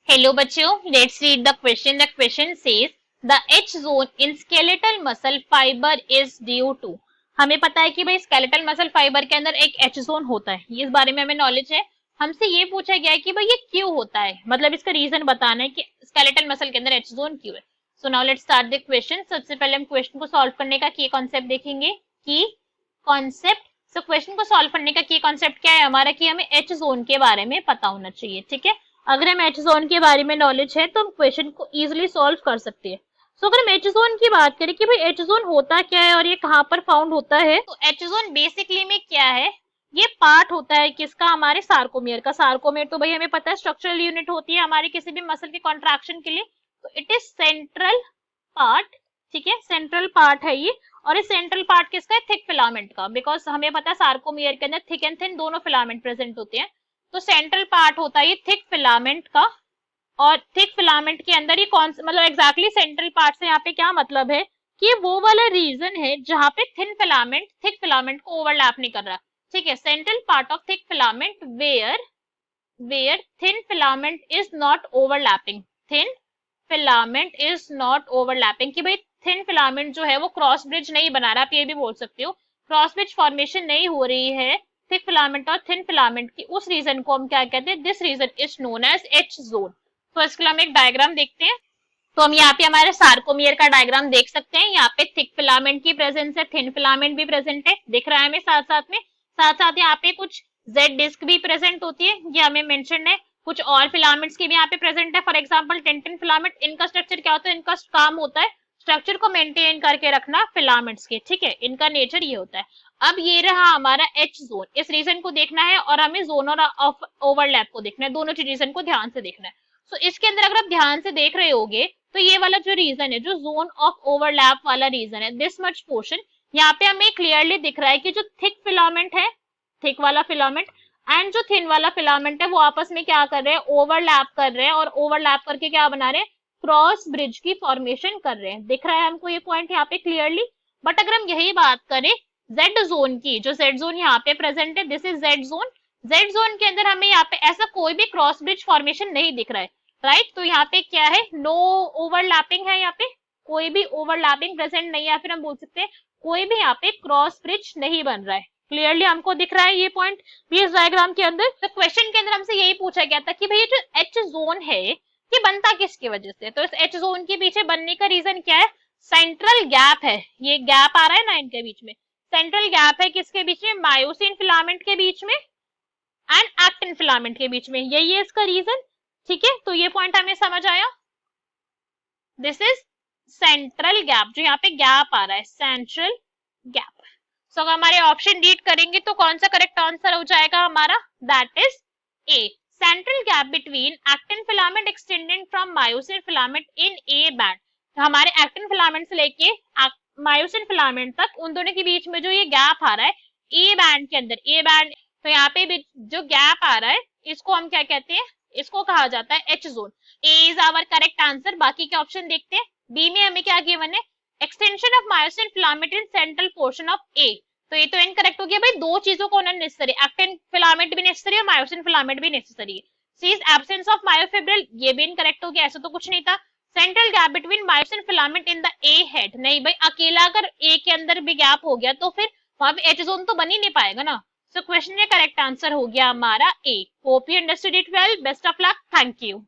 Hello बच्चों, let's read the question. The question says the H zone in skeletal muscle fibre is due to. हमें पता है कि भाई स्केलेटल मसल फाइबर के अंदर एक एच जोन होता है, इस बारे में हमें नॉलेज है. हमसे ये पूछा गया है कि भाई ये क्यों होता है, मतलब इसका रीजन बताना है कि स्केलेटल मसल के अंदर एच जोन क्यों है. So now let's start the question. सबसे पहले हम क्वेश्चन को सॉल्व करने का की कॉन्सेप्ट देखेंगे. की कॉन्सेप्ट. सो क्वेश्चन को सॉल्व करने का की कॉन्सेप्ट क्या है हमारा, कि हमें एच जोन के बारे में पता होना चाहिए. ठीक है, अगर हम एच जोन के बारे में नॉलेज है तो हम क्वेश्चन को इजीली सॉल्व कर सकते हैं. सो अगर हम एच जोन की बात करें कि भाई एच जोन होता क्या है और ये कहाँ पर फाउंड होता है, तो एच जोन बेसिकली में क्या है, ये पार्ट होता है किसका, हमारे सार्कोमियर का. सार्कोमियर तो भाई हमें पता है स्ट्रक्चरल यूनिट होती है हमारे किसी भी मसल के कॉन्ट्रैक्शन के लिए. तो इट इज सेंट्रल पार्ट. ठीक है, सेंट्रल पार्ट है ये. और इस सेंट्रल पार्ट किसका है, थिक फिलामेंट का. बिकॉज हमें पता है सार्कोमियर के अंदर थिक एंड थिन दोनों फिलामेंट प्रेजेंट होते हैं. तो सेंट्रल पार्ट होता है ये थिक फिलामेंट का. और थिक फिलामेंट के अंदर ही कौन, मतलब एग्जैक्टली सेंट्रल पार्ट से यहाँ पे क्या मतलब है कि वो वाला रीजन है जहां पे थिन फिलामेंट थिक फिलामेंट को ओवरलैप नहीं कर रहा. ठीक है, central part of thick filament where thin filament is not overlapping. Thin filament is not overlapping, कि भाई थिन फिलामेंट जो है वो क्रॉस ब्रिज नहीं बना रहा. आप ये भी बोल सकते हो क्रॉस ब्रिज फॉर्मेशन नहीं हो रही है थिक फिलामेंट और थिन फिलामेंट की. उस रीजन को हम क्या कहते हैं, this region is known as H zone. तो इसके लिए हम एक डायग्राम देखते हैं. तो हम यहाँ पे हमारे सार्कोमियर का डायग्राम देख सकते हैं. यहाँ पे थिक फिलामेंट की प्रेजेंस है, थिन फिलामेंट भी प्रेजेंट है, दिख रहा है हमें. साथ साथ में यहाँ पे कुछ जेड डिस्क भी प्रेजेंट होती है, ये हमें मेंशन है. कुछ और फिलामेंट्स की भी यहाँ पे प्रेजेंट है, फॉर एग्जाम्पल टेंटिन फिलामेंट. इनका स्ट्रक्चर क्या होता है, इनका काम होता है स्ट्रक्चर को मेंटेन करके रखना फिलामेंट्स के. ठीक है, इनका नेचर ये होता है. अब ये रहा हमारा एच जोन. इस रीजन को देखना है और हमें जोन और ऑफ ओवरलैप को देखना है, दोनों रीजन को ध्यान से देखना है. सो इसके अंदर अगर आप ध्यान से देख रहे होगे तो ये वाला जो रीजन है, जो जोन ऑफ ओवरलैप वाला रीजन है, दिस मच पोर्शन, यहाँ पे हमें क्लियरली दिख रहा है कि जो थिक फिलामेंट है, थिक वाला फिलामेंट एंड जो थिन वाला फिलामेंट है वो आपस में क्या कर रहे हैं, ओवरलैप कर रहे हैं. और ओवरलैप करके क्या बना रहे हैं, क्रॉस ब्रिज की फॉर्मेशन कर रहे हैं. दिख रहा है हमको ये पॉइंट यहाँ पे क्लियरली. बट अगर हम यही बात करें जेड जोन की, जो जेड जोन यहाँ पे प्रेजेंट है, this is Z zone. Z zone के अंदर हमें यहाँ पे ऐसा कोई भी क्रॉस ब्रिज फॉर्मेशन नहीं दिख रहा है. राइट, तो यहाँ पे क्या है, नो ओवरलैपिंग है. यहाँ पे कोई भी ओवरलैपिंग प्रेजेंट नहीं है, या फिर हम बोल सकते हैं कोई भी यहाँ पे क्रॉस ब्रिज नहीं बन रहा है. क्लियरली हमको दिख रहा है ये पॉइंट भी इस डायग्राम के अंदर. तो क्वेश्चन के अंदर हमसे यही पूछा गया था कि भाई जो एच जोन है ये बनता किसकी वजह से. तो इस एच जोन के पीछे बनने का रीजन क्या है, सेंट्रल गैप है. ये गैप आ रहा है ना इनके बीच में, सेंट्रल गैप है किसके बीच में, मायोसिन फिलामेंट के बीच में एंड एक्टिन फिलामेंट के बीच में. यही है इसका रीजन. ठीक है, तो ये पॉइंट हमें समझ आया. दिस इज सेंट्रल गैप, जो यहाँ पे गैप आ रहा है, सेंट्रल गैप. सो अगर हमारे ऑप्शन रीड करेंगे तो कौन सा करेक्ट आंसर हो जाएगा हमारा, that is A, central gap between actin filament extending from myosin filament in A band. हमारे एक्टिन फिलामेंट से लेके मायोसिन फिलामेंट तक, उन दोनों के बीच में जो ये गैप आ रहा है ए बैंड के अंदर, ए बैंड, तो यहाँ पे भी जो गैप आ रहा है इसको हम क्या कहते हैं, इसको कहा जाता है H zone. A is our correct answer. बाकी के ऑप्शन देखते हैं. बी में हमें क्या गिवन है, extension of myosin filament in central portion of A. तो ये तो इनकरेक्ट हो गया भाई, दो चीजों को होना नेसेसरी, एक्टिन फिलामेंट भी नेसेसरी है, मायोसिन फिलामेंट भी नेसेसरी है. सी इज एब्सेंस ऑफ मायोफिब्रिल, ये भी इनकरेक्ट हो गया, ऐसा तो कुछ नहीं था. Central gap between myosin filament in the A head, नहीं भाई, अकेला अगर ए के अंदर भी गैप हो गया तो फिर वहां पे एच जोन तो बन ही नहीं पाएगा ना. सो क्वेश्चन का करेक्ट आंसर हो गया हमारा A. Hope you understood it well. Best of luck. Thank you.